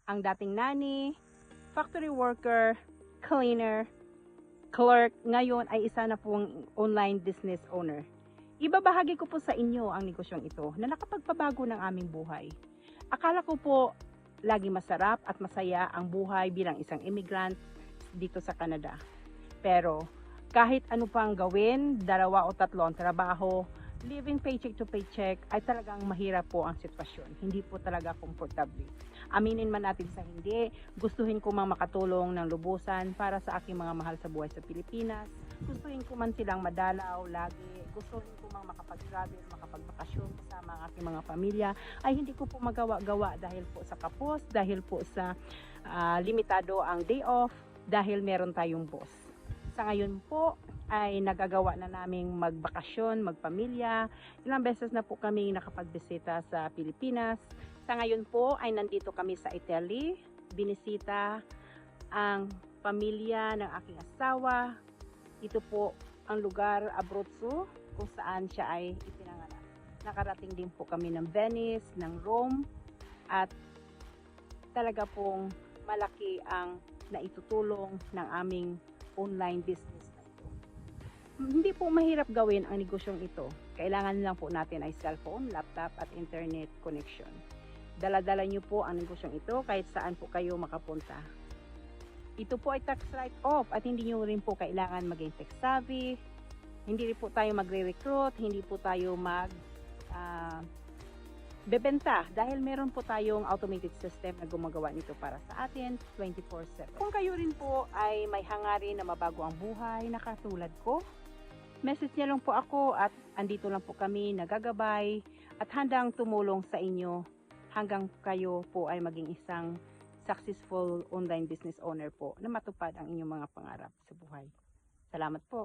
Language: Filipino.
ang dating nanny, factory worker, cleaner, clerk, ngayon ay isa na pong online business owner. Ibabahagi ko po sa inyo ang negosyong ito na nakapagpabago ng aming buhay. Akala ko po lagi masarap at masaya ang buhay bilang isang immigrant dito sa Canada. Pero kahit ano pang gawin, 2 o 3 ang trabaho, living paycheck to paycheck ay talagang mahirap po ang sitwasyon. Hindi po talaga komportable. Aminin man natin sa hindi, gustuhin ko mang makatulong ng lubusan para sa aking mga mahal sa buhay sa Pilipinas. Gustuhin ko man silang madalaw lagi. Gustuhin ko mang makapag-travel, makapagbakasyon kasama ang aking mga pamilya. Ay hindi ko po magawa-gawa dahil po sa kapos, dahil po sa limitado ang day off, dahil meron tayong boss. Sa ngayon po ay nagagawa na naming magbakasyon, magpamilya. Ilang beses na po kami nakapagbisita sa Pilipinas. Sa ngayon po ay nandito kami sa Italy. Binisita ang pamilya ng aking asawa. Ito po ang lugar, Abruzzo, kung saan siya ay ipinanganak. Nakarating din po kami ng Venice, ng Rome, at talaga pong malaki ang naitutulong ng aming online business na ito. Hindi po mahirap gawin ang negosyong ito. Kailangan lang po natin ay cellphone, laptop at internet connection. Dala-dala niyo po ang negosyong ito kahit saan po kayo makapunta. Ito po ay tax write-off at hindi niyo rin po kailangan maging tech savvy. Hindi rin po tayo magre-recruit, hindi po tayo bebenta dahil meron po tayong automated system na gumagawa nito para sa atin 24/7. Kung kayo rin po ay may hangarin na mabago ang buhay na katulad ko, message niyo lang po ako at andito lang po kami nagagabay at handang tumulong sa inyo hanggang kayo po ay maging isang successful online business owner po na matupad ang inyong mga pangarap sa buhay. Salamat po.